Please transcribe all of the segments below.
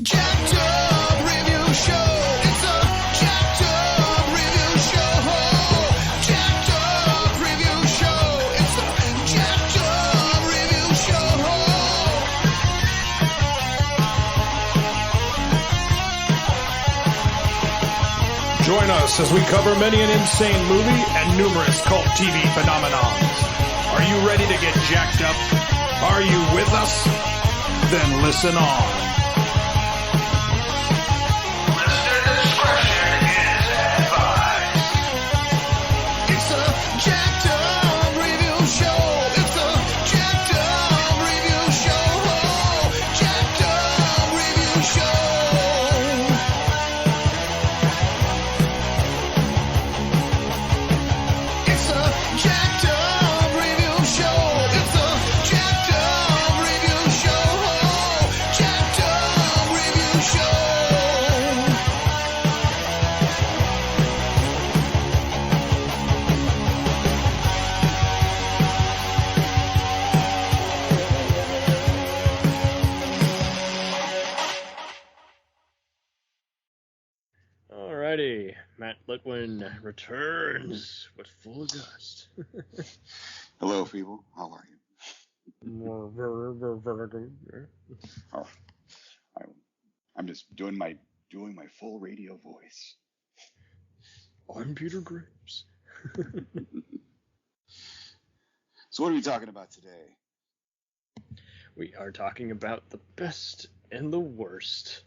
Jacked Up Review Show. It's a Jacked Up Review Show. Jacked Up Review Show. It's a Jacked Up Review Show. Join us as we cover many an insane movie and numerous cult TV phenomenons. Are you ready to get jacked up? Are you with us? Then listen on. Listener discretion is advised. It's a Jacked Up Review Show. It's a Jacked Up Review Show. Jacked Up Review Show. It's a Jacked Up Review Show. It's a Jacked Up Review Show. Jacked Up Review Show. Alrighty, Matt Litwin returns with full gust. Hello, people. How are you? Oh, I'm just doing my full radio voice. I'm Peter Graves. So what are we talking about today? We are talking about the best and the worst.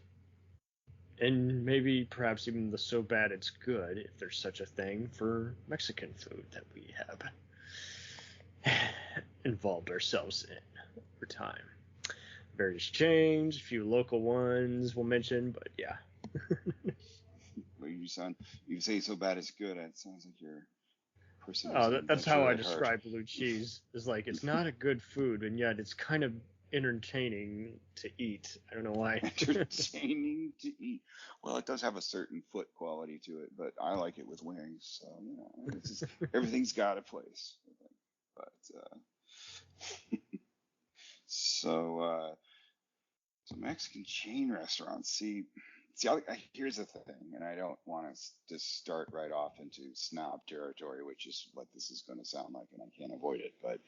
And maybe perhaps even the so bad it's good, if there's such a thing, for Mexican food that we have involved ourselves in over time. Various chains, a few local ones we'll mention, but yeah. Well, you say so bad it's good. It sounds like you're a person. Oh, that's how I describe blue cheese. Is like it's not a good food, and yet it's kind of entertaining to eat. I don't know why. Entertaining to eat. Well, it does have a certain foot quality to it, but I like it with wings. So it's just, everything's got a place. But so Mexican chain restaurants. See, here's the thing, and I don't want to just start right off into snob territory, which is what this is going to sound like, and I can't avoid it. But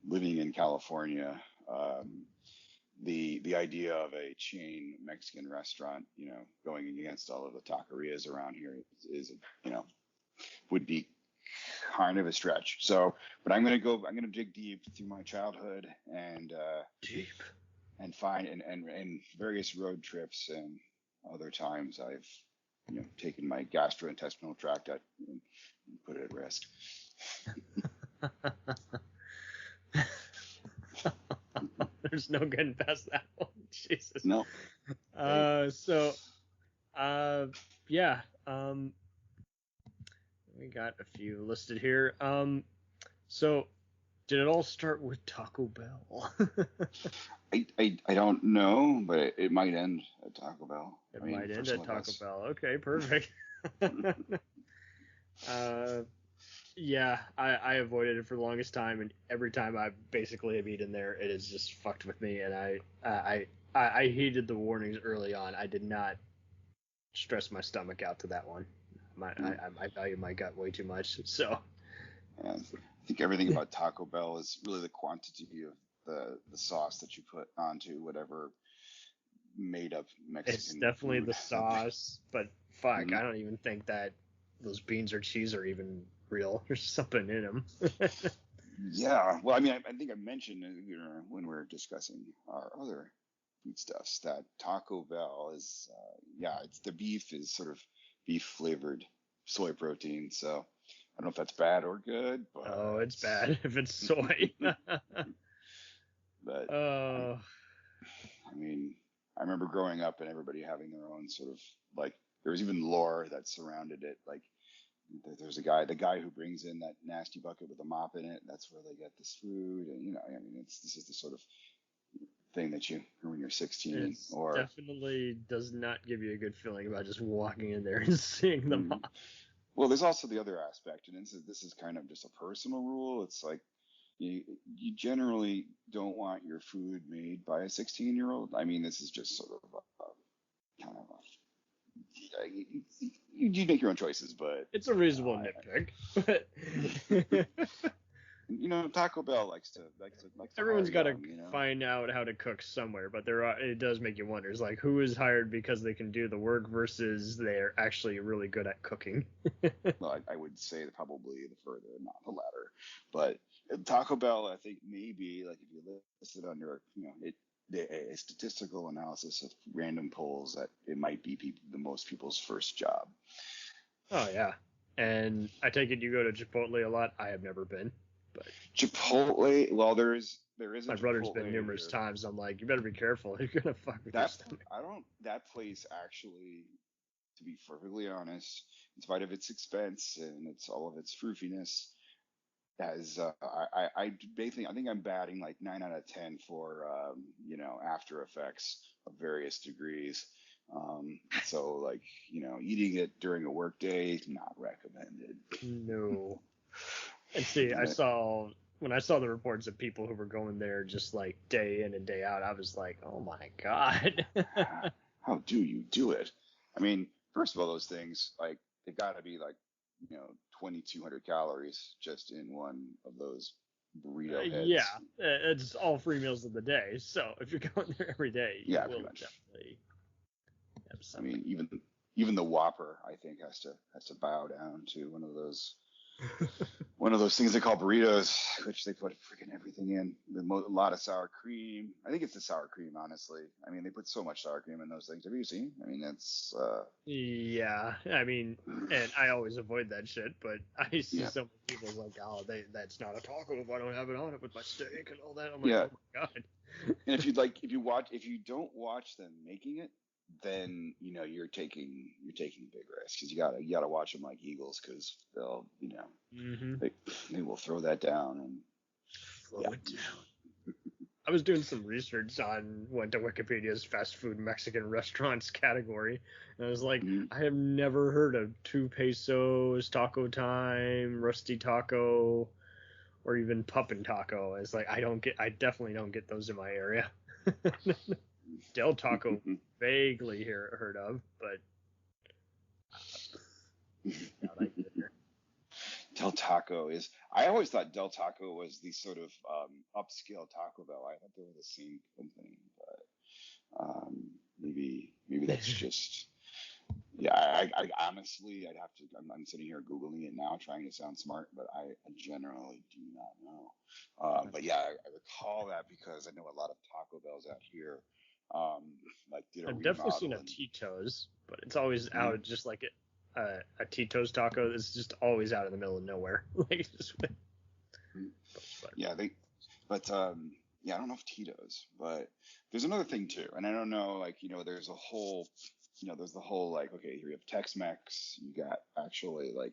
living in California, the idea of a chain Mexican restaurant, going against all of the taquerias around here is would be kind of a stretch. So, but I'm going to dig deep through my childhood and find and various road trips and other times I've taken my gastrointestinal tract and put it at risk. There's no getting past that one. Jesus. No. Yeah. We got a few listed here. So did it all start with Taco Bell? I don't know, but it might end at Taco Bell. It might end at Taco Bell. Okay, perfect. Yeah, I avoided it for the longest time, and every time I basically have eaten there, it has just fucked with me, and I heeded the warnings early on. I did not stress my stomach out to that one. I value my gut way too much, so. Yeah, I think everything about Taco Bell is really the quantity of the sauce that you put onto whatever made up Mexican. It's definitely food. the sauce, but fuck, I don't even think that those beans or cheese are even real. There's something in them. Yeah, well, I mean, I think I mentioned when we were discussing our other foodstuffs that Taco Bell is, it's the beef is sort of beef flavored soy protein. So I don't know if that's bad or good. But oh, it's bad if it's soy. But oh, I mean, I remember growing up and everybody having their own sort of like there was even lore that surrounded it. Like there's the guy who brings in that nasty bucket with a mop in it. That's where they get this food, and I mean, this is the sort of thing that you when you're 16 it or definitely does not give you a good feeling about just walking in there and seeing the mop. Well, there's also the other aspect, and this is kind of just a personal rule. It's like you generally don't want your food made by a 16-year-old. I mean, this is just sort of you make your own choices, but It's a reasonable nitpick. But Taco Bell likes to everyone's hire got to young, find out how to cook somewhere. But it does make you wonder. It's like, who is hired because they can do the work versus they're actually really good at cooking. Well, I would say probably the further, not the latter. But Taco Bell, I think maybe like if you list it under a statistical analysis of random polls, that it might be most people's first job. Oh yeah, and I take it you go to Chipotle a lot. I have never been, but Chipotle. Well, there is. My brother's been numerous times. I'm like, you better be careful. You're gonna fuck with your stomach. That place actually, to be perfectly honest, in spite of its expense and all of its froofiness, as I think I'm batting like 9 out of 10 for After Effects of various degrees. So like eating it during a work day, not recommended. No. And see, when I saw the reports of people who were going there just like day in and day out, I was like, oh my god. How do you do it? I mean, first of all, those things, like, they've got to be like 2,200 calories just in one of those burrito heads. Yeah, it's all 3 meals of the day. So if you're going there every day, you will definitely have something. I mean, even the Whopper, I think, has to bow down to one of those things they call burritos, which they put freaking everything in. A lot of sour cream. I think it's the sour cream, honestly. I mean, they put so much sour cream in those things. Have you seen? I mean, that's Yeah, I mean, and I always avoid that shit, but I see so many people like, oh, that's not a taco if I don't have it on it with my steak and all that. I'm like, oh my god. And if you don't watch them making it, then you're taking big risks, because you gotta watch them like eagles, because they'll they will throw that down and throw it down. I was doing some research went to Wikipedia's fast food Mexican restaurants category, and I was like, I have never heard of 2 pesos, Taco Time, Rusty Taco, or even Puppin' Taco. It's like, I definitely don't get those in my area. Del Taco, vaguely heard of, but not I get here. Del Taco is. I always thought Del Taco was the sort of upscale Taco Bell. I thought they were the same company, but maybe that's just. Yeah, I honestly, I'd have to. I'm sitting here googling it now, trying to sound smart, but I generally do not know. But yeah, I recall that because I know a lot of Taco Bells out here. I've definitely seen a Tito's, but it's always out, just like a Tito's taco. It's just always out in the middle of nowhere. Like, yeah, I don't know if Tito's, but there's another thing too, and I don't know, like, there's the whole like, okay, here you have Tex-Mex, you got actually like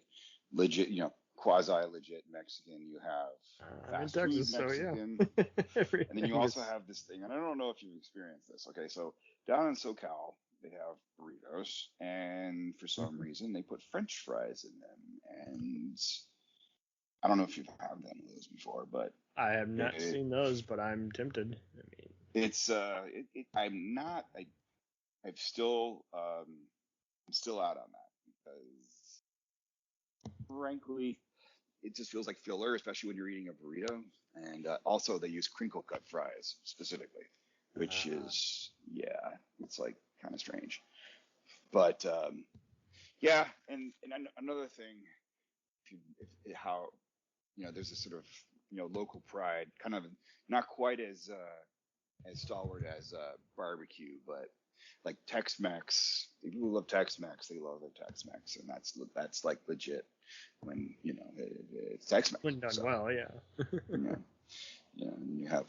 legit, quasi-legit Mexican, you have fast food Mexican, and then you also have this thing, and I don't know if you've experienced this. Okay, so down in SoCal, they have burritos, and for some reason they put French fries in them, and I don't know if you've had them those before, but I have not seen those, but I'm tempted. I mean, it's I'm still out on that, because frankly, it just feels like filler, especially when you're eating a burrito. And also, they use crinkle cut fries specifically, which is, it's like kind of strange. But yeah, and another thing, how there's this sort of local pride, kind of not quite as stalwart as barbecue, but like Tex-Mex. People who love Tex-Mex, they love their Tex-Mex, and that's like legit when it's Tex-Mex. When done well, yeah. And you have,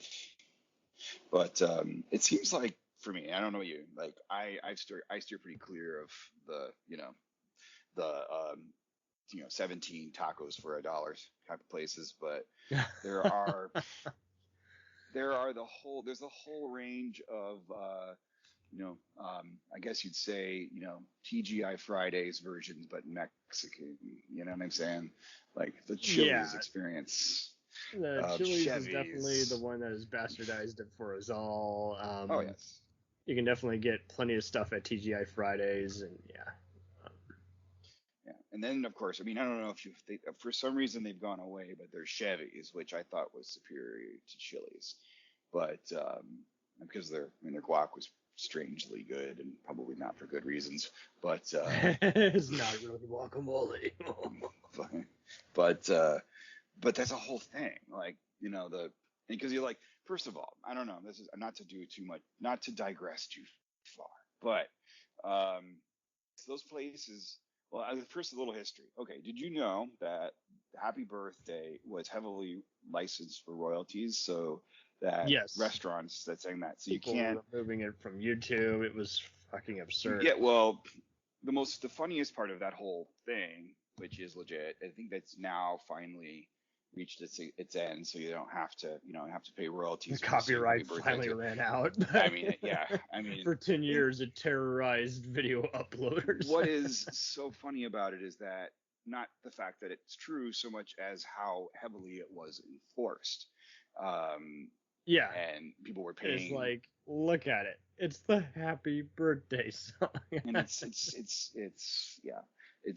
but it seems like, for me, I don't know you, like I steer pretty clear of the 17 tacos for $1 type of places, but there are there's a whole range of I guess you'd say, TGI Fridays versions, but Mexican, you know what I'm saying? Like the Chili's experience. The Chili's is definitely the one that has bastardized it for us all. Oh, yes. You can definitely get plenty of stuff at TGI Fridays, and and then of course, I mean, I don't know if for some reason they've gone away, but there's Chevy's, which I thought was superior to Chili's, but because their guac was strangely good and probably not for good reasons, but It's not really guacamole. but that's a whole thing, like, because you're like, first of all, I don't know, this is not to do too much, not to digress too far, but those places. Well, first, a little history. Okay, did you know that Happy Birthday was heavily licensed for royalties? So that Yes. restaurants that sang that, so People you can't. were removing it from YouTube. It was fucking absurd. Yeah, well, the funniest part of that whole thing, which is legit, I think that's now finally reached its end, so you don't have to pay royalties. The for the same copyright Happy Birthday finally to- ran out. I mean, yeah, I mean, For 10 years, it terrorized video uploaders. what is so funny about it is that not the fact that it's true so much as how heavily it was enforced. Yeah. And people were paying. It's like, look at it. It's the Happy Birthday song. And it's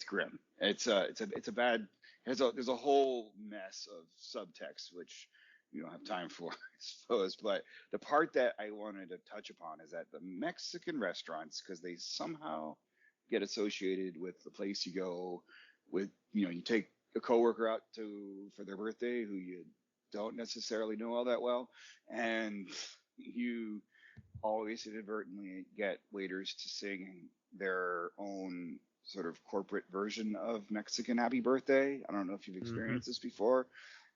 grim. It's a bad. There's a whole mess of subtext which we don't have time for, I suppose. But the part that I wanted to touch upon is that the Mexican restaurants, because they somehow get associated with the place you go with, you take a coworker out for their birthday who you don't necessarily know all that well, and you always inadvertently get waiters to sing their own sort of corporate version of Mexican Happy Birthday. I don't know if you've experienced this before,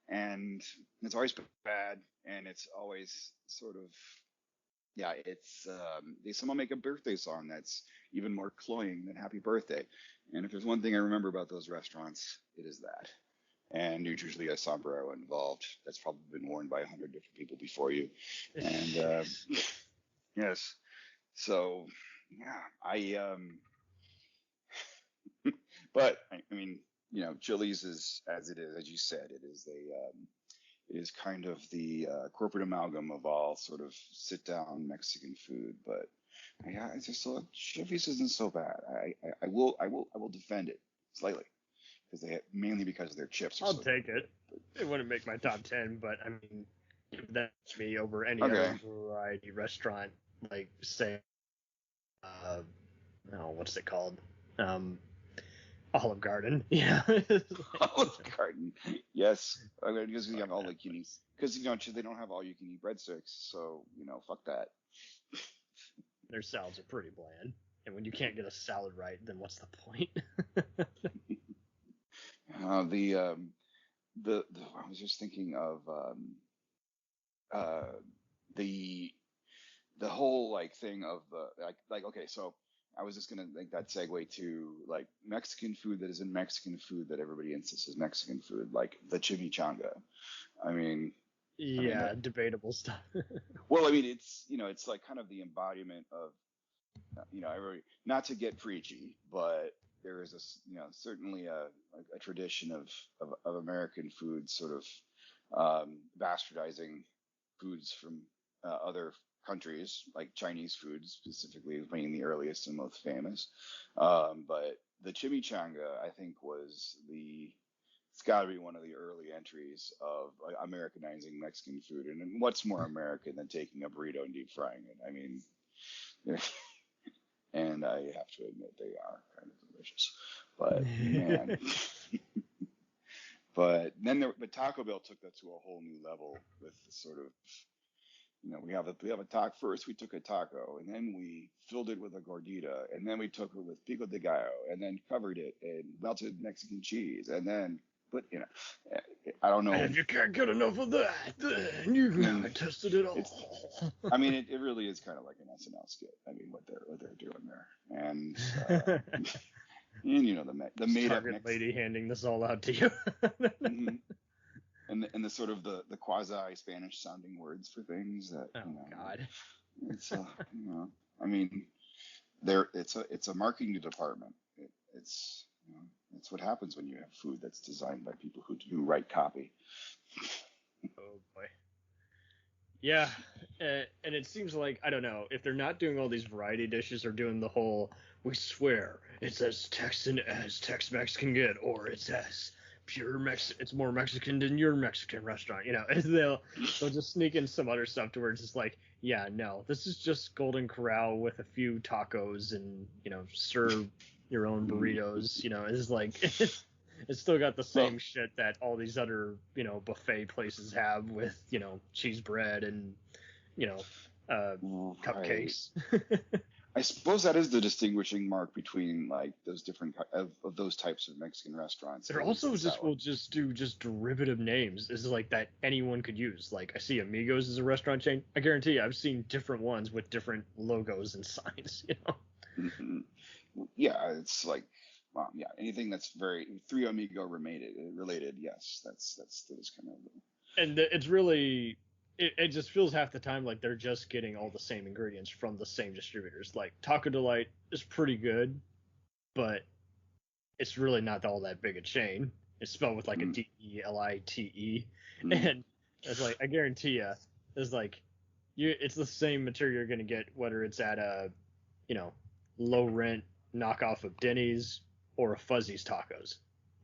and it's always bad, and it's always sort of, it's they somehow make a birthday song that's even more cloying than Happy Birthday. And if there's one thing I remember about those restaurants, it is that. And there's usually a sombrero involved that's probably been worn by 100 different people before you. And yes, so yeah, but I mean, Chili's is, as it is, as you said, it is kind of the corporate amalgam of all sort of sit down Mexican food. But yeah, it's just Chevy's isn't so bad. I will defend it slightly mainly because their chips are I'll so take good. it. It wouldn't make my top 10, but I mean, give that to me over any Okay. other variety restaurant, like say, what's it called? Olive Garden. Yeah. Olive Garden. Yes. I mean, because you have all you can eat. Because they don't have all you can eat breadsticks, so fuck that. Their salads are pretty bland, and when you can't get a salad right, then what's the point? I was just thinking of the whole thing of okay, so I was just gonna make that segue to Mexican food that isn't Mexican food that everybody insists is Mexican food, like the chimichanga. I mean, debatable stuff. well, I mean, it's it's kind of the embodiment of not to get preachy, but there is certainly a tradition of American food sort of bastardizing foods from other countries, like Chinese food specifically being the earliest and most famous. But the chimichanga, I think, it's got to be one of the early entries of Americanizing Mexican food. And what's more American than taking a burrito and deep frying it? I mean, and I have to admit they are kind of delicious. But man, but Taco Bell took that to a whole new level with the sort of, we have a taco. First we took a taco, and then we filled it with a gordita, and then we took it with pico de gallo, and then covered it in melted Mexican cheese, and then I don't know. And if you can't get enough of that, then you haven't tested it all. I mean, it really is kind of like an SNL skit. I mean, what they're doing there, and the made up Target lady handing this all out to you. mm-hmm. and the sort of the quasi Spanish sounding words for things that God, it's I mean, it's a marketing department. It's what happens when you have food that's designed by people who write copy. Oh boy. Yeah, and it seems like, I don't know, if they're not doing all these variety dishes or doing the whole, we swear it's as Texan as Tex-Mex can get, or it's as it's more Mexican than your Mexican restaurant, and they'll just sneak in some other stuff to where it's just like, yeah, no, this is just Golden Corral with a few tacos and, serve your own burritos, it's like, it's still got the same shit that all these other, buffet places have with, cheese bread and, cupcakes. I suppose that is the distinguishing mark between like those different of those types of Mexican restaurants. They're also will just do just derivative names. This is like that anyone could use. Like I see Amigos is a restaurant chain. I guarantee you, I've seen different ones with different logos and signs. Mm-hmm. Yeah, it's like, yeah, anything that's very Three Amigo related. Yes, that is kind of. And it's really. It just feels half the time like they're just getting all the same ingredients from the same distributors. Like Taco Delight is pretty good, but it's really not all that big a chain. It's spelled with like a DELITE, and it's like I guarantee you, it's like it's the same material you're gonna get whether it's at a low rent knockoff of Denny's or a Fuzzy's Tacos.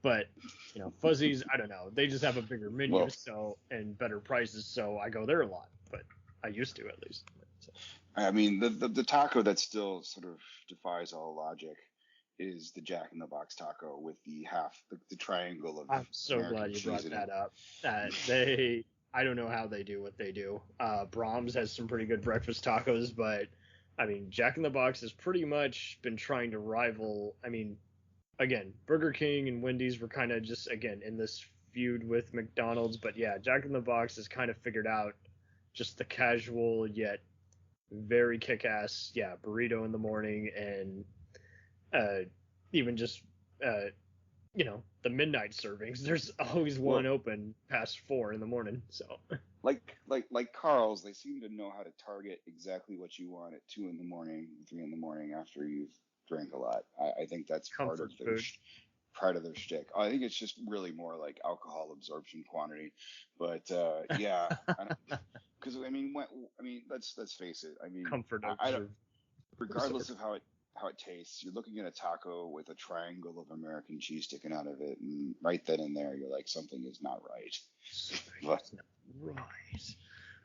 But Fuzzy's, I don't know. They just have a bigger menu, and better prices, so I go there a lot. But I used to, at least. So. I mean, the taco that still sort of defies all logic is the Jack in the Box taco with the triangle of. I'm so American glad you brought cheese that up. I don't know how they do what they do. Brahms has some pretty good breakfast tacos, but I mean, Jack in the Box has pretty much been trying to rival. I mean. Again, Burger King and Wendy's were kind of just, again, in this feud with McDonald's. But yeah, Jack in the Box has kind of figured out just the casual yet very kick-ass, burrito in the morning and even just, the midnight servings. There's always one open past 4 in the morning. So like Carl's, they seem to know how to target exactly what you want at 2 in the morning, 3 in the morning after you've drank a lot. I think that's part of their shtick. I think it's just really more like alcohol absorption quantity. But yeah, because let's face it. I mean, comfort. I don't. Regardless of how it tastes, you're looking at a taco with a triangle of American cheese sticking out of it, and right then and there, you're like, something is not right. But, right.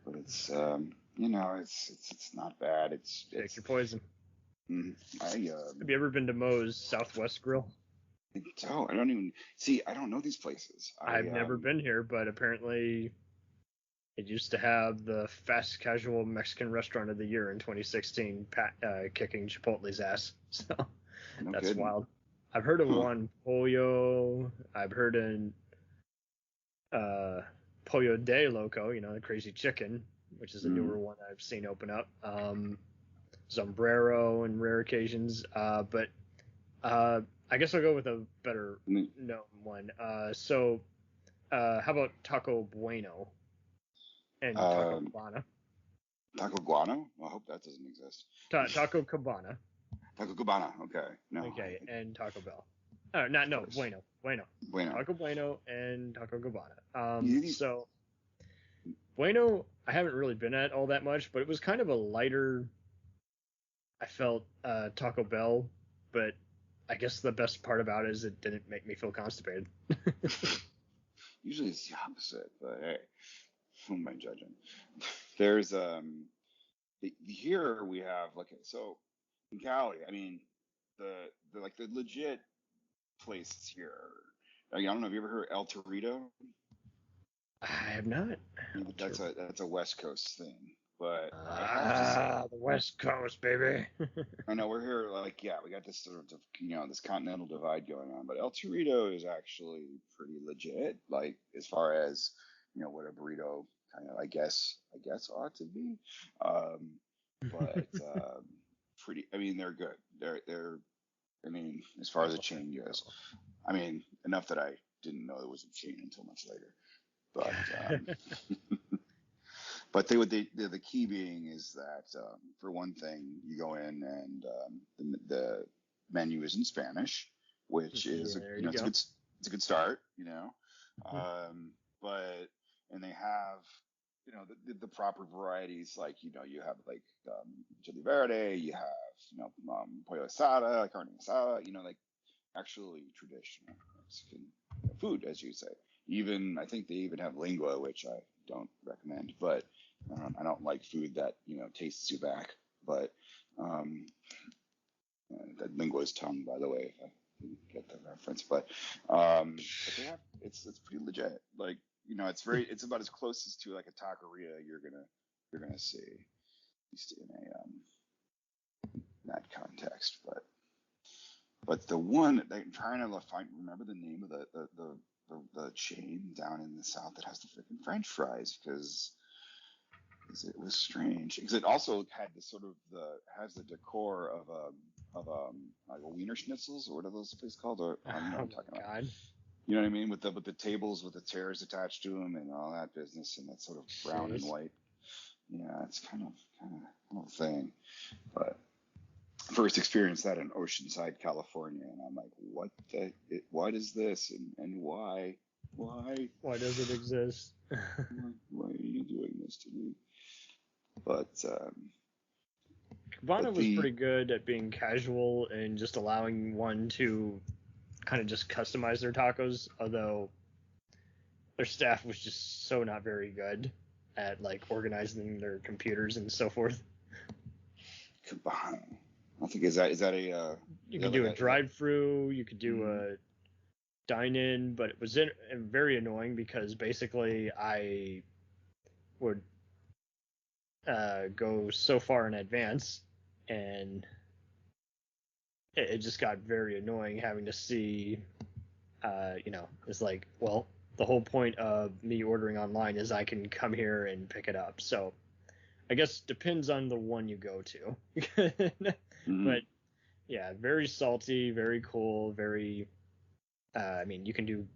But it's it's not bad. Take your poison. Have you ever been to Moe's Southwest Grill? I don't know these places. I've never been here, but apparently it used to have the fast casual Mexican restaurant of the year in 2016, kicking Chipotle's ass. So that's wild. I've heard of one, Pollo. I've heard in Pollo de Loco, the crazy chicken, which is a newer one I've seen open up. Sombrero in rare occasions, but I guess I'll go with a better known one. So how about Taco Bueno and Taco Cabana? Taco Guano? Well, I hope that doesn't exist. Taco Cabana. Taco Cabana. Okay. No. Okay, and Taco Bell. Bueno. Taco Bueno and Taco Cabana. So Bueno, I haven't really been at all that much, but it was kind of a lighter. I felt Taco Bell, but I guess the best part about it is it didn't make me feel constipated. Usually it's the opposite, but hey, who am I judging? There's here we have so in Cali, I mean the legit places here. I don't know, have you ever heard of El Torito? I have not. That's a West Coast thing. But the West Coast, baby. I know we're here, we got this sort of, this continental divide going on. But El Torito is actually pretty legit, as far as, what a burrito kind of, I guess ought to be. But pretty. I mean, they're good. They're. I mean, as far as a chain goes, I mean, enough that I didn't know there was a chain until much later. But. But the key being is that for one thing, you go in and the menu is in Spanish, which is it's a good start, But they have the proper varieties, like, you have like chili verde, you have, pollo asada, carne asada, like actually traditional Mexican food, as you say. Even, I think they even have lingua, which I don't recommend, but I don't like food that, tastes too back. But that lingua is tongue, by the way, if I didn't get the reference. But they have, it's pretty legit. Like, it's about as close as to like a taqueria you're gonna see, at least in that context. But the one I'm trying to remember the name of the chain down in the South that has the freaking French fries, because it was strange, because it also had this sort of has the decor of like a Wiener Schnitzels, or what are those places called? Or, you know what I'm talking about. God. You know what I mean? With the tables with the chairs attached to them and all that business, and that sort of brown and white. Yeah, it's kind of a thing. But first experienced that in Oceanside, California, and I'm like, what is this, and why does it exist? why are you doing this to me? But Cabana was pretty good at being casual and just allowing one to kind of just customize their tacos, although their staff was just so not very good at like organizing their computers and so forth. Cabana, I think is that a you could do a drive-through, you could do a dine-in, but it was very annoying because basically I would go so far in advance, and it just got very annoying having to see, it's like, well, the whole point of me ordering online is I can come here and pick it up. So I guess depends on the one you go to. But yeah, very salty, very cool, very, you can do,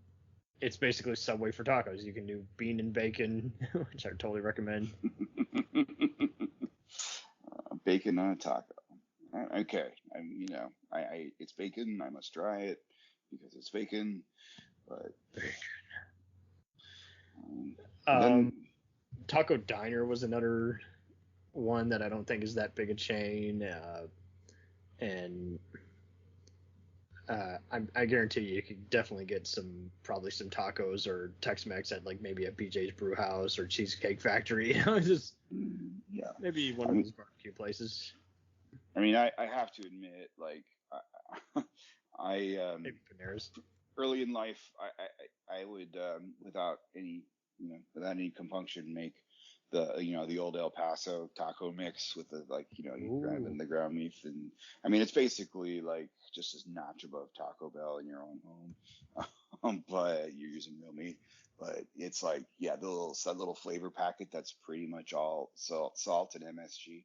it's basically Subway for tacos. You can do bean and bacon, which I totally recommend. Bacon on a taco. Okay, it's bacon. I must try it because it's bacon. But Taco Diner was another one that I don't think is that big a chain, and I guarantee you could definitely get probably some tacos or Tex-Mex at like maybe a BJ's Brew House or Cheesecake Factory. Just maybe one of those barbecue places. I mean, I have to admit, like, maybe Panera's. Early in life, I would without any compunction make the old El Paso taco mix with the, like, you grind in the ground beef, and I mean, it's basically like just as notch above Taco Bell in your own home, but you're using real meat. But it's like, yeah, that little flavor packet that's pretty much all salt and MSG.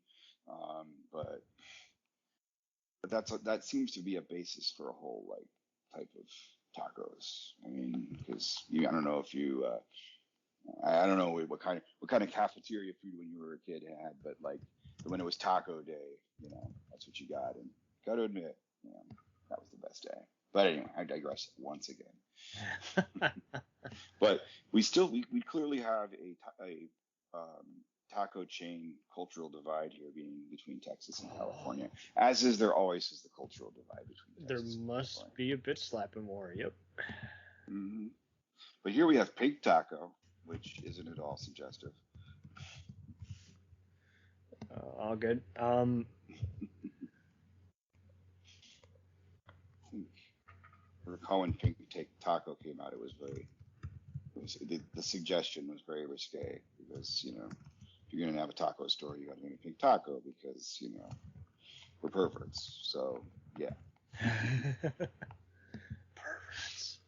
But that seems to be a basis for a whole like type of tacos. I mean, because I don't know if you, I don't know what kind of cafeteria food when you were a kid had, but like when it was taco day, that's what you got. And got to admit, that was the best day. But anyway, I digress once again. But we clearly have a taco chain cultural divide here, being between Texas and California, as is there always is the cultural divide between Texas and must California. Be a bit slapping more. Yep. Mm-hmm. But here we have pig taco, which isn't at all suggestive. All good. I recall when pink taco came out, the suggestion was very risque, because if you're gonna have a taco store, you got to name a pink taco, because we're perverts. So yeah. Perverts.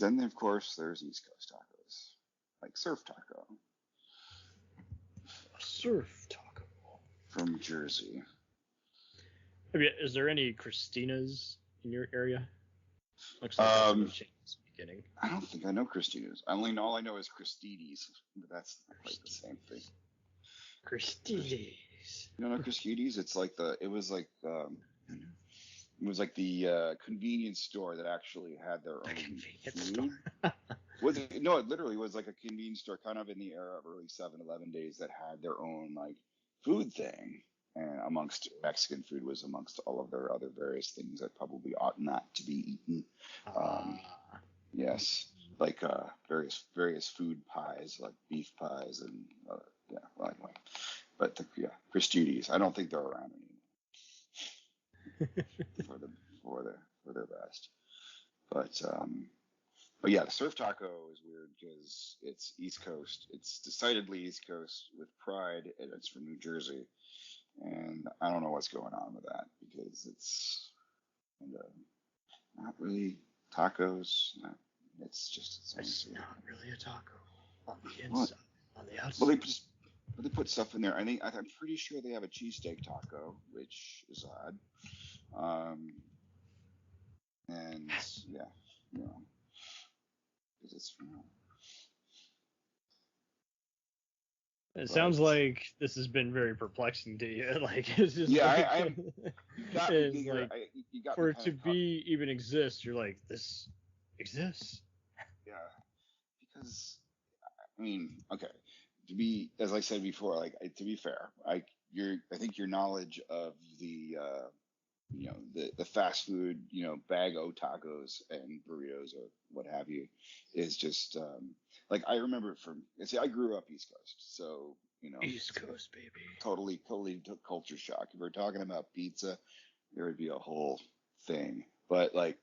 And of course there's East Coast tacos, like surf taco. Surf taco. From Jersey. Is there any Christina's in your area? Looks like no chains beginning. I don't think I know Christina's. All I know is Christides, but that's not quite the same thing. Christides. You don't know Christides? It's like It was like the convenience store that actually had their own Convenience food. store. No, it literally was like a convenience store, kind of in the era of early 7-Eleven days, that had their own like food thing. And amongst Mexican food was amongst all of their other various things that probably ought not to be eaten. Yes, like various food pies, like beef pies and yeah, well, anyway. But Christie's, I don't think they're around anymore for their best. But yeah, the surf taco is weird because it's East Coast. It's decidedly East Coast with pride, and it's from New Jersey. And I don't know what's going on with that because it's not really tacos. It's not really a taco on the inside. What? On the outside. Well, they put stuff in there. I'm pretty sure they have a cheesesteak taco, which is odd. And yeah, you know, because it's It sounds like this has been very perplexing to you. Like it's just yeah, for it to be even exist, you're like, this exists. Yeah, because I mean, okay, as I said before, like to be fair, I think your knowledge of the the fast food, bag o tacos and burritos or what have you is just like I remember I grew up East Coast, so East Coast, baby. Totally culture shock. If we're talking about pizza, there would be a whole thing. But like,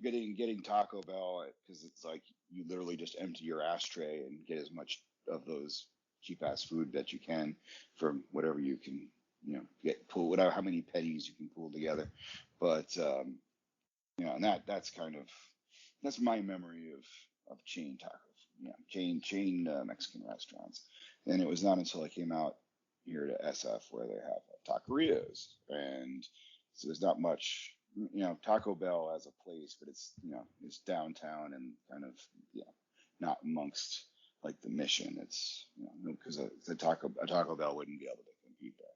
getting Taco Bell, because it's like you literally just empty your ashtray and get as much of those cheap ass food that you can from whatever you can, whatever how many pennies you can pull together. But and that's my memory of chain tacos, chain Mexican restaurants. And it was not until I came out here to SF where they have taqueritos, and so there's not much, Taco Bell as a place, but it's downtown and kind of not amongst like the Mission. It's because a Taco Bell wouldn't be able to compete there.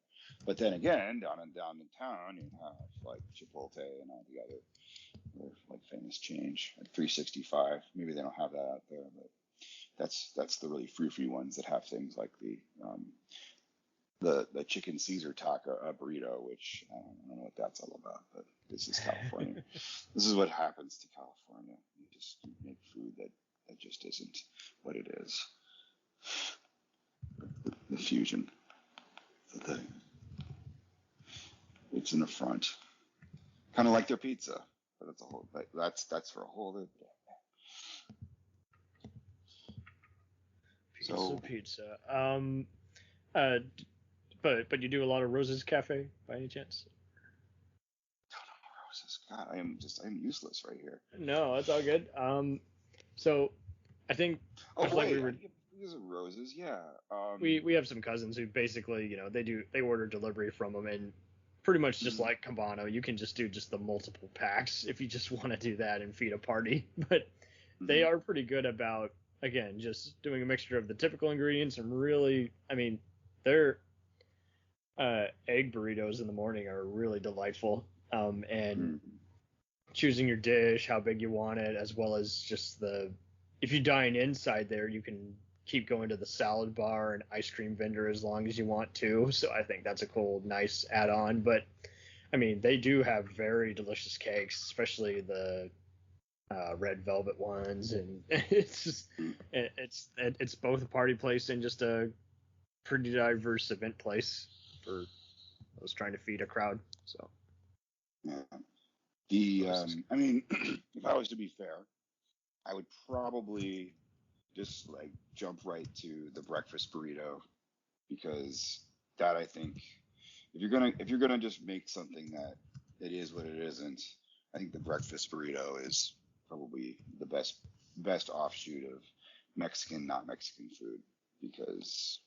But then again, down in town, you have like Chipotle and all the other like famous change, like 365. Maybe they don't have that out there, but that's the really frou-frou ones that have things like the chicken Caesar taco burrito, which I don't know what that's all about, but this is California. This is what happens to California. You just make food that just isn't what it is. The fusion, the thing. It's in the front, kind of like their pizza, but it's a whole. That's for a whole other day. Pizza. But you do a lot of Rose's Cafe by any chance? Roses, God, I'm useless right here. No, it's all good. So I think these are Roses, yeah. We have some cousins who basically, they order delivery from them, and pretty much just like Cabano, you can just do just the multiple packs if you just want to do that and feed a party. But they are pretty good about, again, just doing a mixture of the typical ingredients and really, I mean, their egg burritos in the morning are really delightful. And choosing your dish, how big you want it, as well as just if you dine inside there, you can keep going to the salad bar and ice cream vendor as long as you want to. So I think that's a cool, nice add-on. But I mean, they do have very delicious cakes, especially the red velvet ones, and it's both a party place and just a pretty diverse event place for those trying to feed a crowd. So yeah, I mean, if I was to be fair, I would probably just like jump right to the breakfast burrito, because that, I think, if you're gonna just make something that it is what it isn't, I think the breakfast burrito is probably the best offshoot of Mexican, not Mexican food, because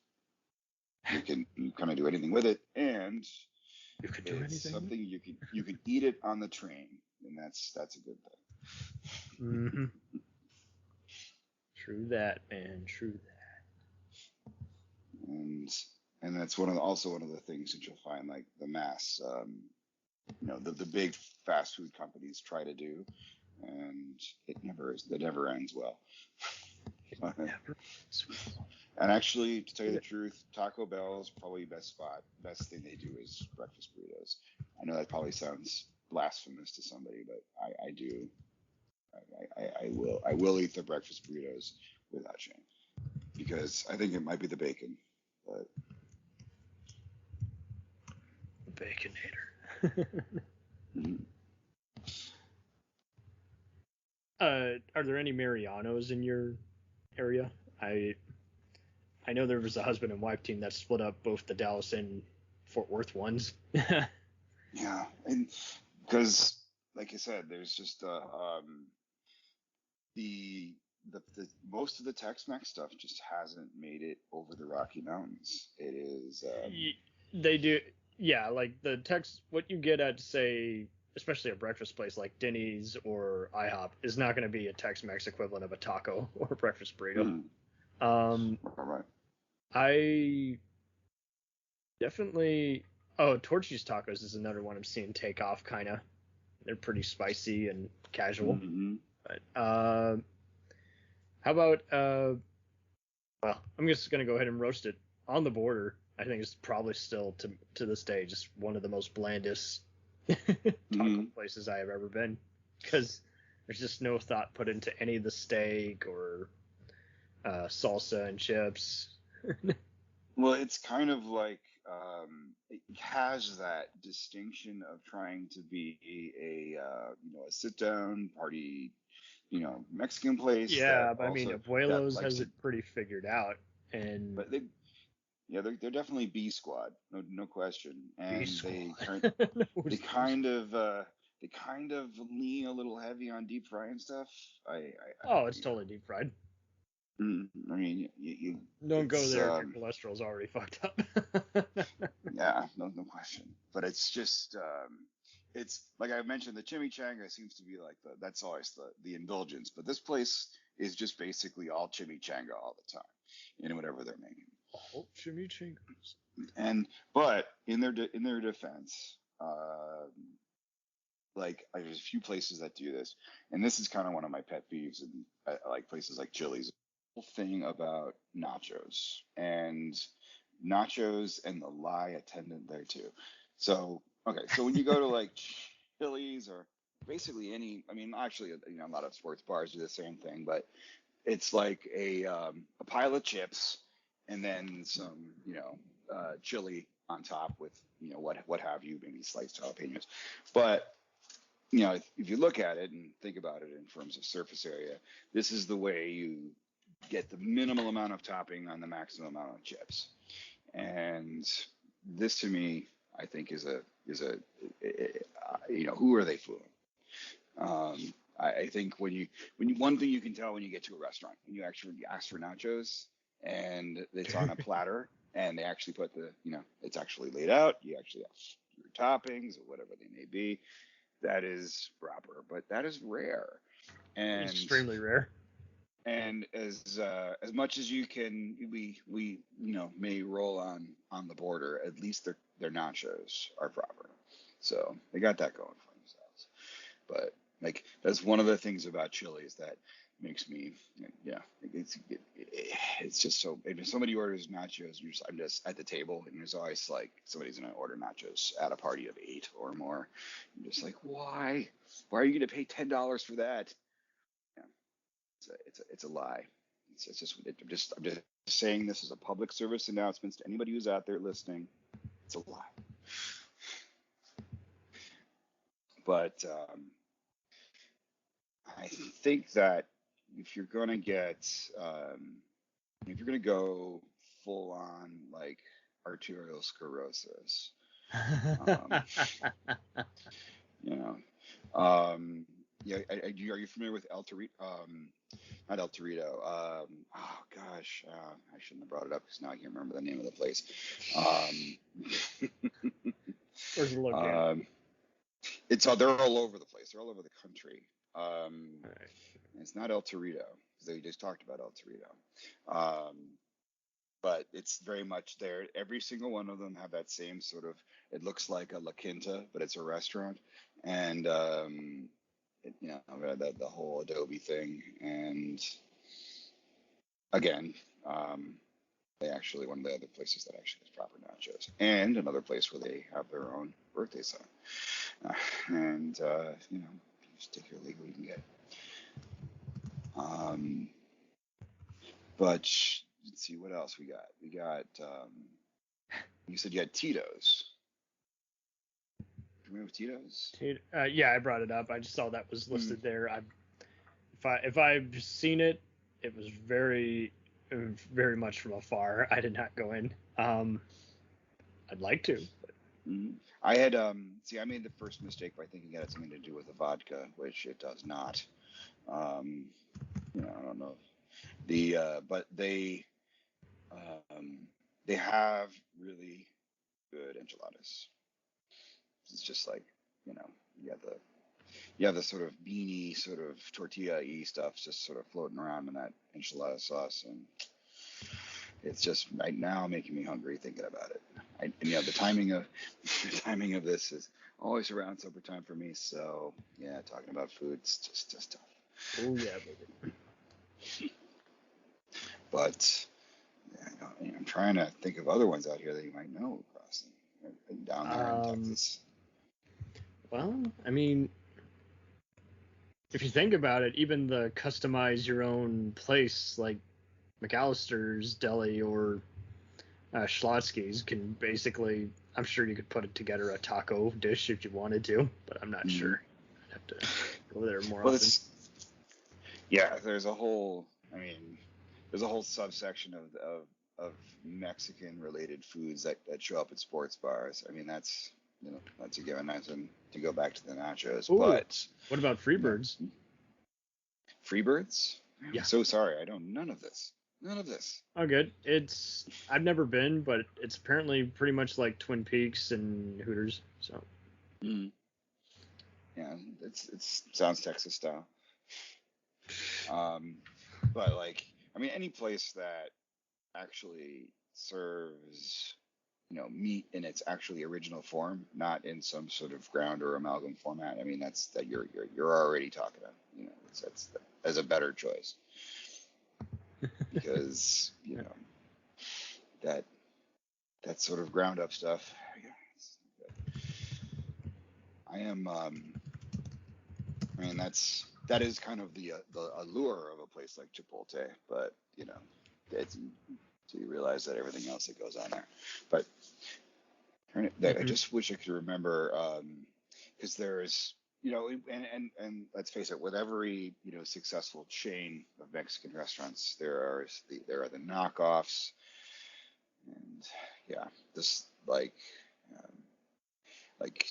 you can kind of do anything with it, and you can do anything. Something you can eat it on the train, and that's a good thing. Mm-hmm. True that, man. True that. And that's also one of the things that you'll find, like the mass the big fast food companies try to do, and it never ends well. And actually, to tell you the truth, Taco Bell is probably best thing they do is breakfast burritos. I know that probably sounds blasphemous to somebody, but I do. I will eat the breakfast burritos without shame, because I think it might be the bacon, but Baconator. mhm. Are there any Marianos in your area? I know there was a husband and wife team that split up both the Dallas and Fort Worth ones. Yeah, and because like I said, there's just the most of the Tex-Mex stuff just hasn't made it over the Rocky Mountains. It is They do, yeah. Like what you get at, say, especially a breakfast place like Denny's or IHOP, is not going to be a Tex-Mex equivalent of a taco or a breakfast burrito. all right. I definitely. Oh, Torchy's tacos is another one I'm seeing take off. Kind of, they're pretty spicy and casual. Mm-hmm. But how about well, I'm just gonna go ahead and roast it. On the Border, I think it's probably still to this day just one of the most blandest taco places I have ever been, because there's just no thought put into any of the steak or salsa and chips. Well, it's kind of like it has that distinction of trying to be a sit down party, Mexican place. Yeah, that but I mean, also Abuelos that has likes it pretty figured out, and but they're definitely B squad, no question, and they kind of lean a little heavy on deep frying stuff. it's totally deep fried. I mean, you Don't go there if your cholesterol's already fucked up. yeah, no question. But it's just it's like I mentioned, the chimichanga seems to be like that's always the indulgence, but this place is just basically all chimichanga all the time, whatever they're making. Oh, chimichangas. But in their defense, like there's a few places that do this, and this is kind of one of my pet peeves, and like places like Chili's. Whole thing about nachos and the lie attendant there too. So so when you go to like Chili's or basically I mean actually a lot of sports bars do the same thing, but it's like a pile of chips and then some chili on top with what have you, maybe sliced jalapenos. But if you look at it and think about it in terms of surface area, this is the way you get the minimal amount of topping on the maximum amount of chips. And this to me, I think is a who are they fooling? I think when you one thing you can tell when you get to a restaurant and you actually ask for nachos and it's on a platter and they actually put it's actually laid out, you actually have your toppings or whatever they may be, that is proper, but that is rare and extremely rare. And as much as you can, we may roll on the Border, at least their nachos are proper, so they got that going for themselves. But like that's one of the things about Chili's that makes me it's just so if somebody orders nachos, I'm just at the table and there's always like somebody's gonna order nachos at a party of 8 or more. I'm just like, why are you gonna pay $10 for that? It's a lie. I'm just saying this as a public service announcement to anybody who's out there listening. It's a lie. But I think that if you're gonna go full on like arterial sclerosis, are you familiar with El Torito? Not El Torito. Oh gosh, I shouldn't have brought it up because now I can't remember the name of the place. Where's the location? They're all over the place. They're all over the country. Right. It's not El Torito because they just talked about El Torito. but it's very much there. Every single one of them have that same sort of. It looks like a La Quinta, but it's a restaurant, and the whole Adobe thing, and again, they actually one of the other places that actually has proper nachos, and another place where they have their own birthday sign, and just take your legal you can get. But let's see what else we got. We got you said you had Tito's. Remember Tito's? Yeah, I brought it up. I just saw that was listed there. If I've seen it, it was very, very much from afar. I did not go in. I'd like to. But... I had I made the first mistake by thinking it had something to do with the vodka, which it does not. I don't know. But they have really good enchiladas. It's just like, you have the sort of beanie, sort of tortilla-y stuff just sort of floating around in that enchilada sauce, and it's just right now making me hungry thinking about it. The timing of this is always around supper time for me, so yeah, talking about food's just tough. Oh yeah, baby. But I'm trying to think of other ones out here that you might know across down there in Texas. Well, I mean, if you think about it, even the customize your own place like McAllister's Deli or Schlotsky's can basically, I'm sure you could put together a taco dish if you wanted to, but I'm not sure. I'd have to go there more often. There's a whole subsection of Mexican related foods that show up at sports bars. I mean, that's a given. Nice one to go back to the nachos. Ooh, but what about Freebirds? Freebirds? Yeah. I'm so sorry. I don't. None of this. Oh, good. I've never been, but it's apparently pretty much like Twin Peaks and Hooters. So. Yeah, it sounds Texas style. But any place that actually serves, meat in its actually original form, not in some sort of ground or amalgam format. I mean, that's that you're already talking about. That's a better choice. Because that sort of ground up stuff. I am. That is kind of the allure of a place like Chipotle, but do you realize that everything else that goes on there? But I just wish I could remember, because there's and let's face it, with every successful chain of Mexican restaurants, there are the knockoffs, and just like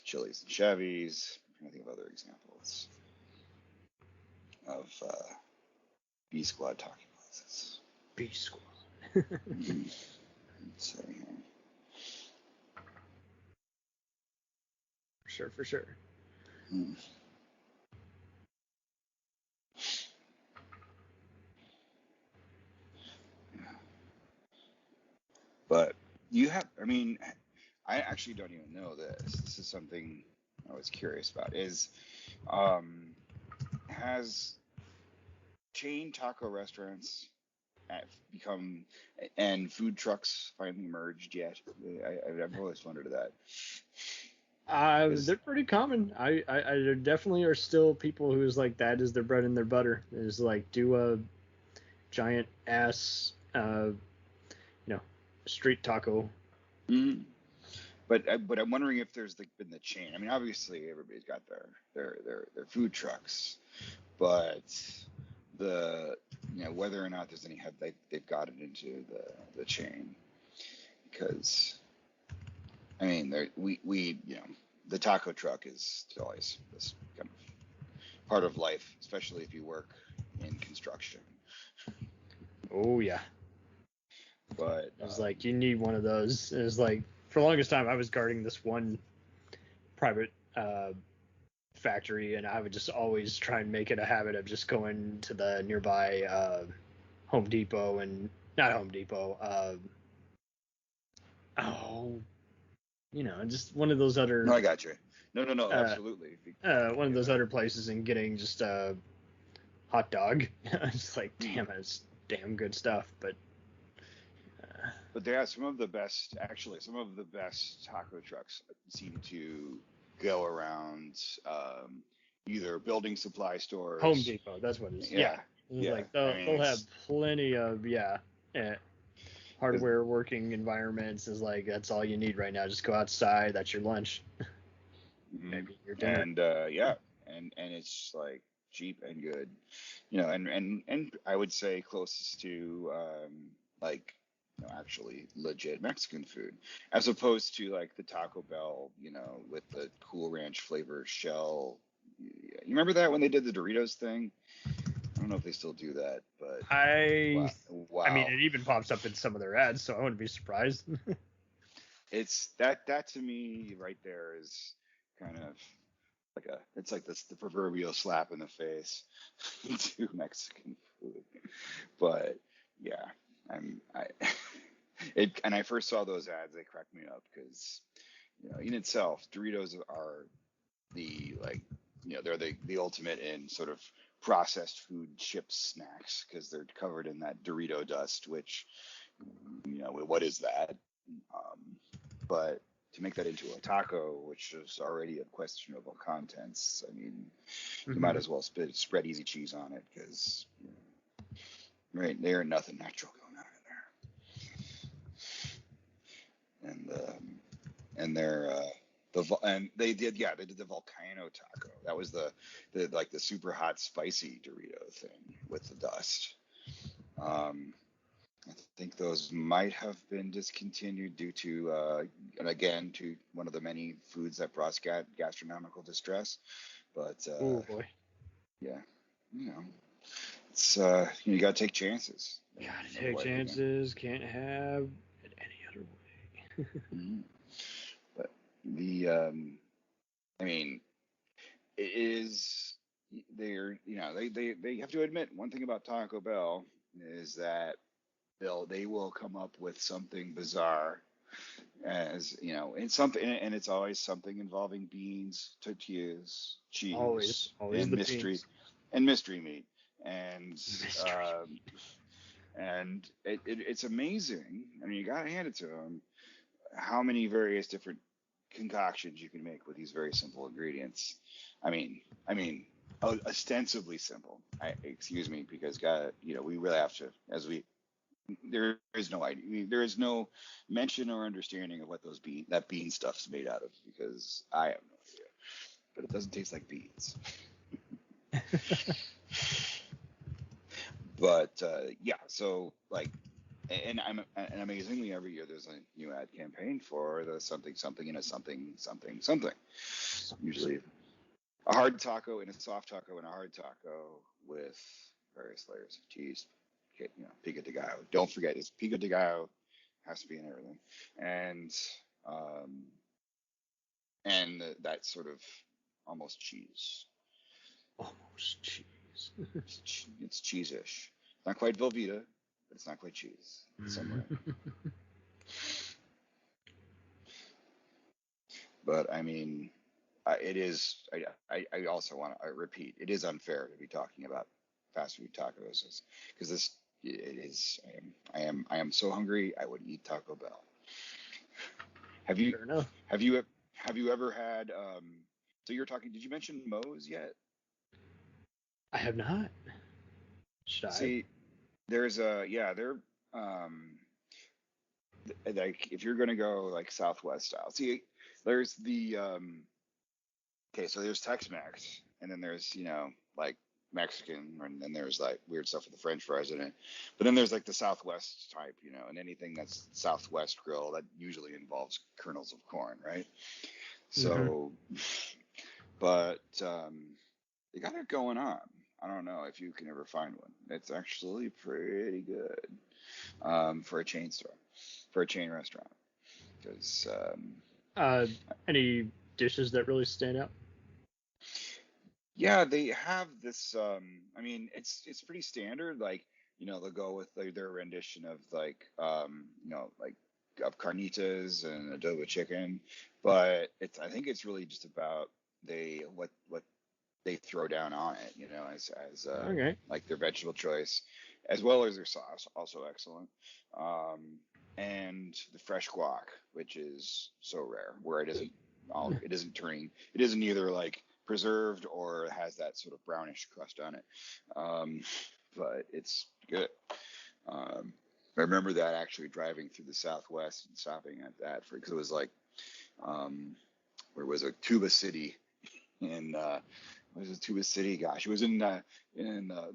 Chili's and Chevy's. I'm trying to think of other examples of B Squad talking places. B Squad. So, For sure. But you have, I actually don't even know this. This is something I was curious about. Has chain taco restaurants become, and food trucks finally merged yet? I've always wondered that. They're pretty common. There definitely are still people who's like that is their bread and their butter. Is like do a giant ass, street taco. Mm-hmm. But I'm wondering if there's been the chain. I mean, obviously everybody's got their food trucks, but whether or not there's any they've got it into the chain, because the taco truck is always this kind of part of life, especially if you work in construction. Oh yeah. But it's like you need one of those. It's like for the longest time I was guarding this one private factory, and I would just always try and make it a habit of just going to the nearby Home Depot, and not Home Depot, Oh, just one of those other No, I got you. No, Uh, absolutely. one of those other places and getting just a hot dog. It's like, damn, it's damn good stuff. But But they have some of the best taco trucks seem to go around either building supply stores. Home Depot, that's what it is. Yeah. Yeah. Like I mean, they'll have plenty of hardware working environments. Is like that's all you need right now. Just go outside. That's your lunch. Maybe your dinner. And and it's like cheap and good, and I would say closest to like actually legit Mexican food, as opposed to like the Taco Bell, with the Cool Ranch flavor shell. You remember that when they did the Doritos thing? I don't know if they still do that, but wow. I mean, it even pops up in some of their ads, so I wouldn't be surprised. It's that to me right there is kind of like it's like the proverbial slap in the face to Mexican food. But yeah, and I first saw those ads, they cracked me up because in itself Doritos are they're the ultimate in sort of processed food chip snacks because they're covered in that Dorito dust, which what is that? But to make that into a taco, which is already of questionable contents, I mean, you might as well spread easy cheese on it because, right, there ain't nothing natural going on in there. And they did the volcano taco. That was the super hot spicy Dorito thing with the dust. I think those might have been discontinued due to, and again, to one of the many foods that brought gastronomical distress. But Oh boy, yeah, it's you got to take chances. gotta take chances. Can't have it any other way. But I mean, it is they have to admit one thing about Taco Bell is that they will come up with something bizarre, as and something, and it's always something involving beans, tortillas, cheese, always and the mystery beans. and mystery meat, and it's amazing. I mean, you gotta hand it to them how many various different concoctions you can make with these very simple ingredients. I mean, ostensibly simple. Excuse me, because we really have to, there is no idea. There is no mention or understanding of what that bean stuff's made out of, because I have no idea. But it doesn't taste like beans. But yeah, so and amazingly every year there's a new ad campaign for the something in a something. Usually a hard taco and a soft taco and a hard taco with various layers of cheese. Pico de gallo. Don't forget, it's pico de gallo, has to be in everything, and that sort of almost cheese. Almost cheese. It's cheese-ish. Not quite Velveeta, but it's not quite cheese. It's somewhere. But I mean, it is. I also want to repeat. It is unfair to be talking about fast food tacos because this. It is. I am so hungry. I would eat Taco Bell. Have you? Fair enough. Have you ever had? So you're talking. Did you mention Moe's yet? I have not. Should I? See, there's they're like if you're gonna go like Southwest style. See, there's the okay, so there's Tex-Mex, and then there's like Mexican, and then there's like weird stuff with the French fries in it. But then there's like the Southwest type, and anything that's Southwest grill that usually involves kernels of corn, right? So, but they got it going on. I don't know if you can ever find one. It's actually pretty good for a chain restaurant. Because any dishes that really stand out? yeah, they have this. I mean, it's pretty standard. Like they'll go with their rendition of like like carnitas and adobo chicken, but I think it's really just about what they throw down on it, as Okay. like their vegetable choice, as well as their sauce, also excellent. And the fresh guac, which is so rare, where it isn't either like preserved or has that sort of brownish crust on it. But it's good. I remember that actually driving through the Southwest and stopping at that because it was like, where was it? Tuba City in, was it Tuba City? Gosh, it was in the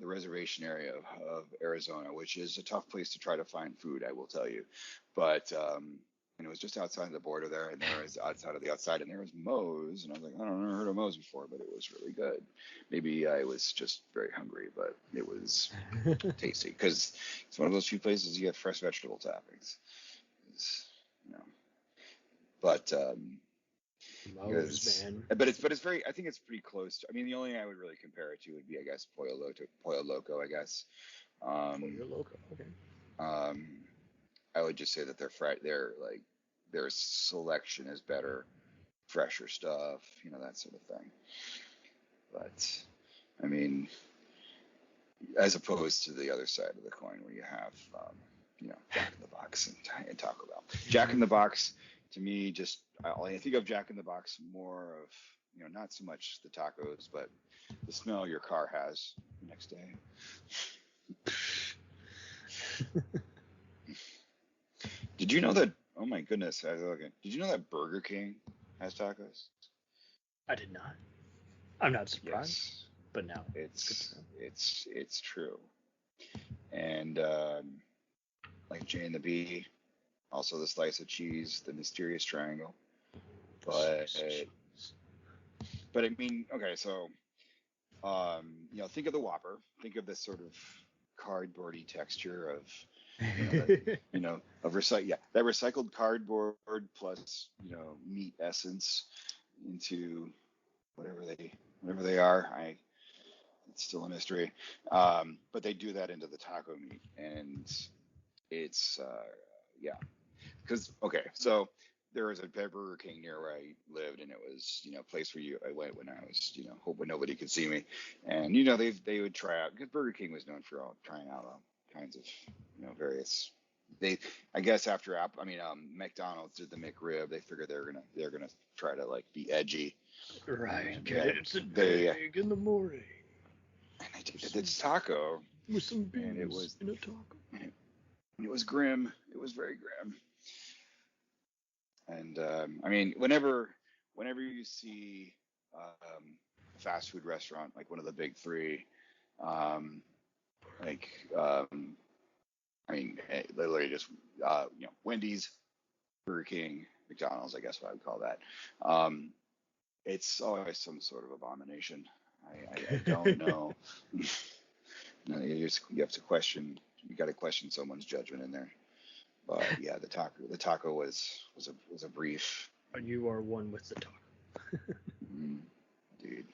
reservation area of Arizona, which is a tough place to try to find food, I will tell you. But and it was just outside the border there, and there was outside, and there was Moe's, and I was like, I don't know, heard of Moe's before, but it was really good. Maybe I was just very hungry, but it was tasty because it's one of those few places you get fresh vegetable toppings. But Moe's, man. But it's very. I think it's pretty close to. I mean, the only thing I would really compare it to would be, I guess, Pollo Loco. I guess. Pollo Loco. Okay. I would just say that their selection is better, fresher stuff, that sort of thing. But I mean, as opposed to the other side of the coin where you have, Jack in the Box and Taco Bell. Jack in the Box, to me, I think of Jack in the Box more of, not so much the tacos, but the smell your car has the next day. Did you know that? Oh my goodness! Did you know that Burger King has tacos? I did not. I'm not surprised, Yes. but no, It's true. And like Jane and the Bee, also the slice of cheese, the mysterious triangle. But I mean, okay, so think of the Whopper. Think of this sort of cardboardy texture of that recycled cardboard plus meat essence into whatever they are. It's still a mystery, but they do that into the taco meat, and it's because so there was a Burger King near where I lived, and it was a place where I went when I was hoping nobody could see me, and they would try out, because Burger King was known for trying out all kinds of various. I guess after McDonald's did the McRib, they figured they're gonna try to like be edgy. Right. And, It's a egg in the morning. And they did this taco With some beans and it was in a taco. It was grim. It was very grim. And whenever you see a fast food restaurant like one of the big three, literally just Wendy's, Burger King, McDonald's, I guess what I would call that. It's always some sort of abomination. I don't know. You have to question. You got to question someone's judgment in there. But yeah, the taco was a brief. You are one with the taco. Dude.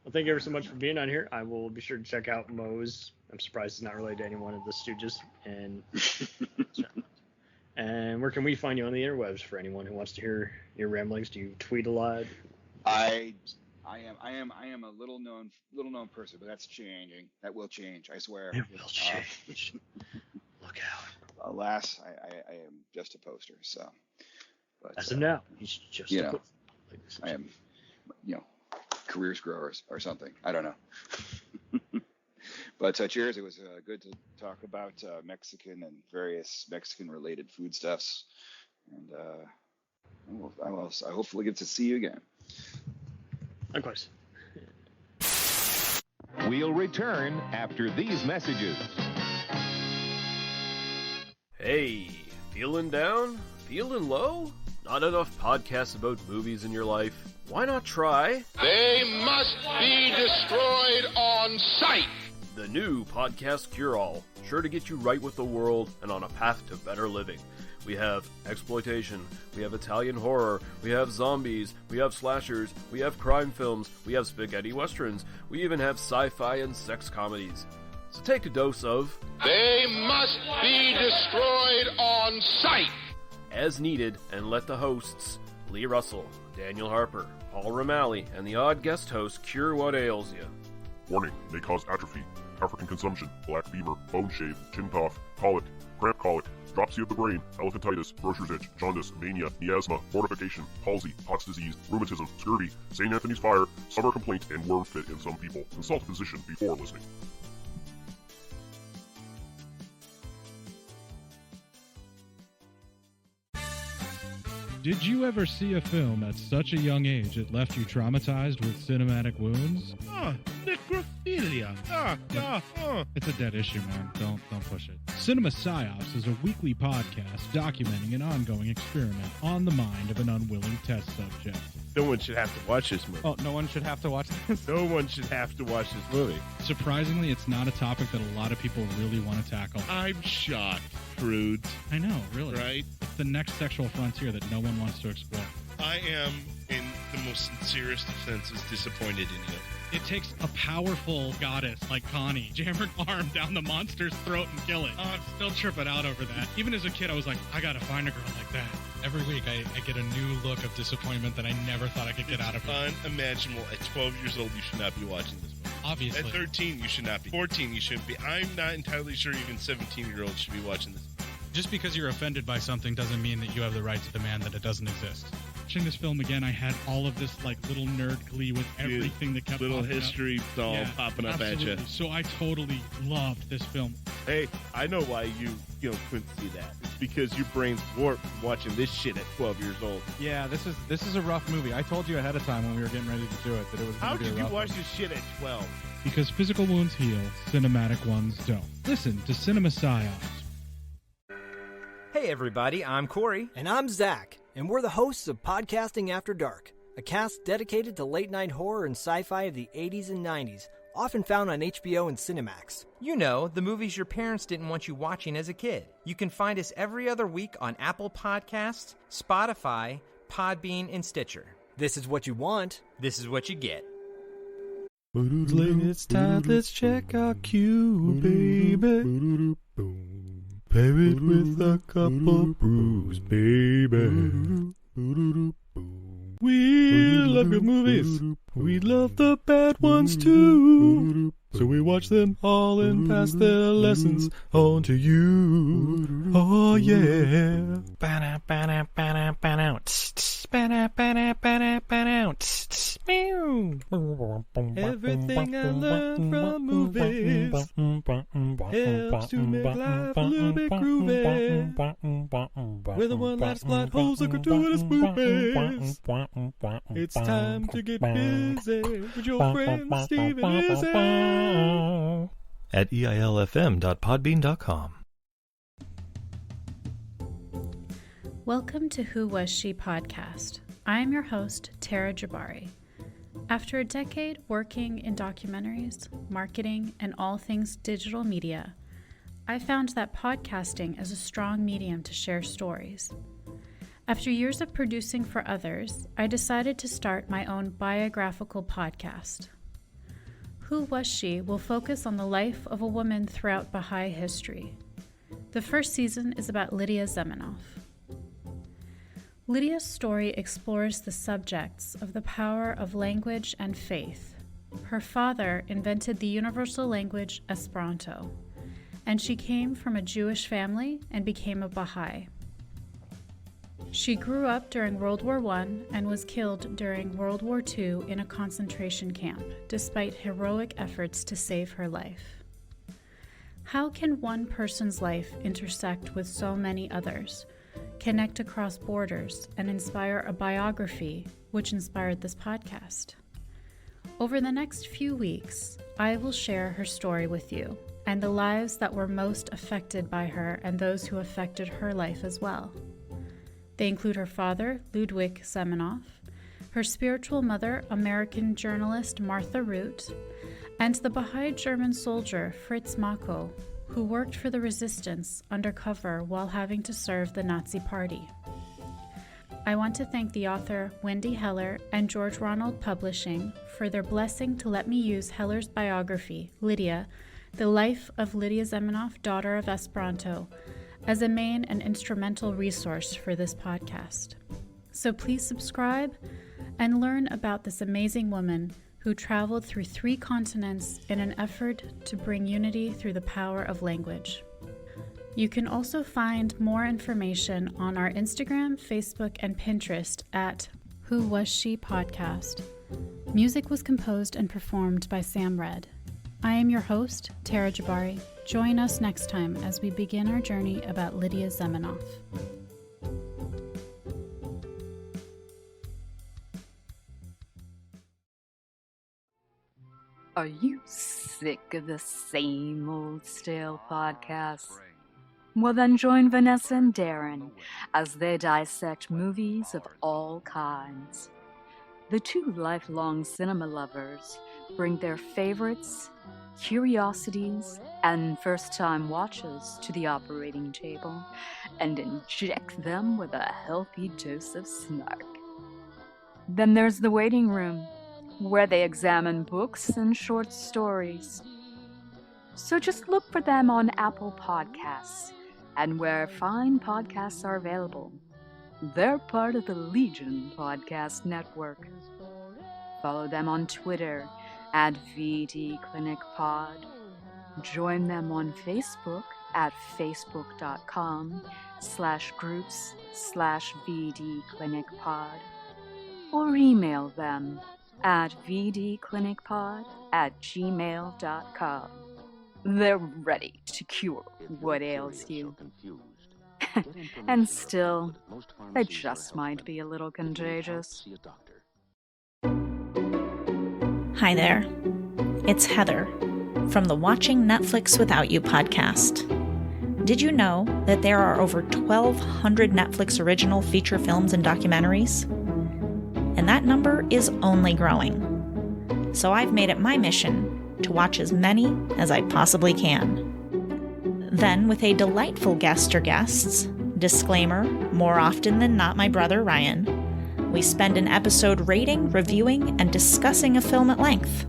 Well, thank you ever so much for being on here. I will be sure to check out Moe's. I'm surprised it's not related to any one of the Stooges. And where can we find you on the interwebs for anyone who wants to hear your ramblings? Do you tweet a lot? I am a little known person, but that's changing. That will change, I swear. It will change. Look out. Alas, I am just a poster. So, but as of now, he's just a poster. I am, careers growers or something. I don't know. But cheers. It was good to talk about Mexican and various Mexican-related foodstuffs, and I hopefully get to see you again. Likewise. We'll return after these messages. Hey, feeling down? Feeling low? Not enough podcasts about movies in your life? Why not try They must be destroyed on sight. the new Podcast Cure-All? Sure to get you right with the world and on a path to better living. We have exploitation, we have Italian horror, we have zombies, we have slashers, we have crime films, we have spaghetti westerns, we even have sci-fi and sex comedies. So take a dose of They must be destroyed on sight. As Needed and let the hosts, Lee Russell, Daniel Harper, Paul Romali, and the odd guest host cure what ails you. Warning, may cause atrophy, African consumption, black fever, bone shave, chin cough, colic, cramp colic, dropsy of the brain, elephantitis, grocer's itch, jaundice, mania, miasma, mortification, palsy, Pott's disease, rheumatism, scurvy, St. Anthony's fire, summer complaint, and worm fit in some people. Consult a physician before listening. Did you ever see a film at such a young age it left you traumatized with cinematic wounds? Necrophilia. It's a dead issue, man. Don't push it. Cinema Psyops is a weekly podcast documenting an ongoing experiment on the mind of an unwilling test subject. No one should have to watch this movie. Oh, no one should have to watch this? No one should have to watch this movie. Surprisingly, it's not a topic that a lot of people really want to tackle. I'm shocked, prudes. I know, really. Right? It's the next sexual frontier that no one wants to explore. I am, in the most sincerest of senses, disappointed in you. It takes a powerful goddess like Connie, jam her arm down the monster's throat and kill it. Oh, I'm still tripping out over that. Even as a kid, I was like, I gotta find a girl like that. Every week, I get a new look of disappointment that I never thought I could get out of it. Unimaginable. At 12 years old, you should not be watching this movie. Obviously. At 13, you should not be. 14, you shouldn't be. I'm not entirely sure even 17-year-olds should be watching this. Just because you're offended by something doesn't mean that you have the right to demand that it doesn't exist. Watching this film again, I had all of this like little nerd glee with everything that kept little popping history all popping up absolutely. at you. So I totally loved this film. Hey, I know why you couldn't see that. It's because your brain's warped from watching this shit at 12 years old. Yeah, this is a rough movie. I told you ahead of time when we were getting ready to do it that it was How going to be did a you rough watch one. this shit at 12? Because physical wounds heal, cinematic ones don't. Listen to Cinema Psyops. Hey everybody, I'm Corey. And I'm Zach, and we're the hosts of Podcasting After Dark, a cast dedicated to late-night horror and sci-fi of the 80s and 90s, often found on HBO and Cinemax. You know, the movies your parents didn't want you watching as a kid. You can find us every other week on Apple Podcasts, Spotify, Podbean, and Stitcher. This is what you want. This is what you get. It's time, let's check our queue, baby. Pair it with a couple brews, baby. We love good movies. We love the bad ones too. So we watch them all and pass their lessons on to you. Oh yeah. Everything I learned from movies helps to make life a little bit groovy. Whether one last plot holes or gratuitous movies, it's time to get busy with your friend Steve and Izzy at eilfm.podbean.com. Welcome to Who Was She podcast. I am your host, Tara Jabari. After a decade working in documentaries, marketing, and all things digital media, I found that podcasting is a strong medium to share stories. After years of producing for others, I decided to start my own biographical podcast. Who Was She will focus on the life of a woman throughout Baha'i history. The first season is about Lydia Zemenoff. Lydia's story explores the subjects of the power of language and faith. Her father invented the universal language Esperanto, and she came from a Jewish family and became a Baha'i. She grew up during World War I and was killed during World War II in a concentration camp, despite heroic efforts to save her life. How can one person's life intersect with so many others, connect across borders, and inspire a biography which inspired this podcast? Over the next few weeks, I will share her story with you and the lives that were most affected by her and those who affected her life as well. They include her father, Ludwig Zemenoff, her spiritual mother, American journalist Martha Root, and the Baha'i German soldier Fritz Mako, who worked for the resistance undercover while having to serve the Nazi Party. I want to thank the author Wendy Heller and George Ronald Publishing for their blessing to let me use Heller's biography, Lydia, the life of Lydia Zamenhof, daughter of Esperanto, as a main and instrumental resource for this podcast. So please subscribe and learn about this amazing woman who traveled through 3 continents in an effort to bring unity through the power of language. You can also find more information on our Instagram, Facebook, and Pinterest at Who Was She Podcast. Music was composed and performed by Sam Red. I am your host, Tara Jabari. Join us next time as we begin our journey about Lydia Zamenhof. Are you sick of the same old stale podcasts? Well, then join Vanessa and Darren as they dissect movies of all kinds. The 2 lifelong cinema lovers bring their favorites, curiosities, and first-time watches to the operating table and inject them with a healthy dose of snark. Then there's the waiting room, where they examine books and short stories. So just look for them on Apple Podcasts and where fine podcasts are available. They're part of the Legion Podcast Network. Follow them on Twitter at VDClinicPod. Join them on Facebook at facebook.com/groups/VDClinicPod. Or email them at vdclinicpod@gmail.com. They're ready to cure what ails you. And still, they just might be a little contagious. Hi there. It's Heather from the Watching Netflix Without You podcast. Did you know that there are over 1,200 Netflix original feature films and documentaries? And that number is only growing. So I've made it my mission to watch as many as I possibly can. Then, with a delightful guest or guests, disclaimer, more often than not my brother Ryan, we spend an episode rating, reviewing, and discussing a film at length.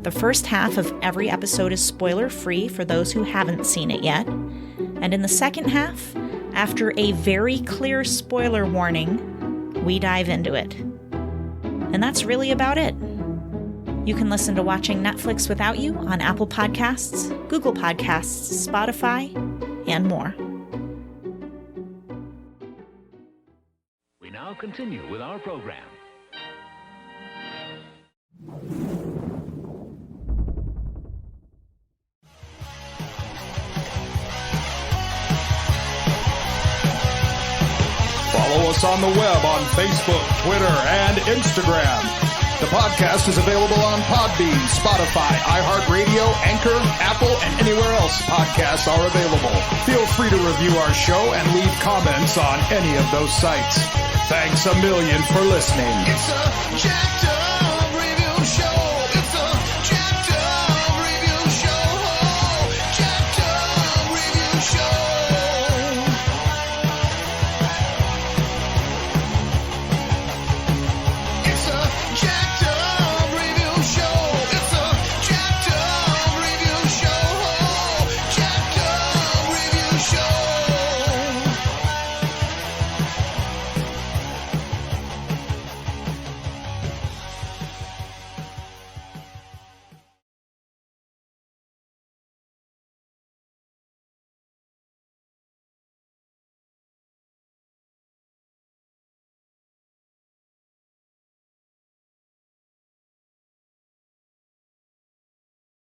The first half of every episode is spoiler-free for those who haven't seen it yet, and in the second half, after a very clear spoiler warning, we dive into it. And that's really about it. You can listen to Watching Netflix Without You on Apple Podcasts, Google Podcasts, Spotify, and more. We now continue with our program. Follow us on the web on Facebook, Twitter, and Instagram. The podcast is available on Podbean, Spotify, iHeartRadio, Anchor, Apple, and anywhere else podcasts are available. Feel free to review our show and leave comments on any of those sites. Thanks a million for listening. It's a jacked up review show.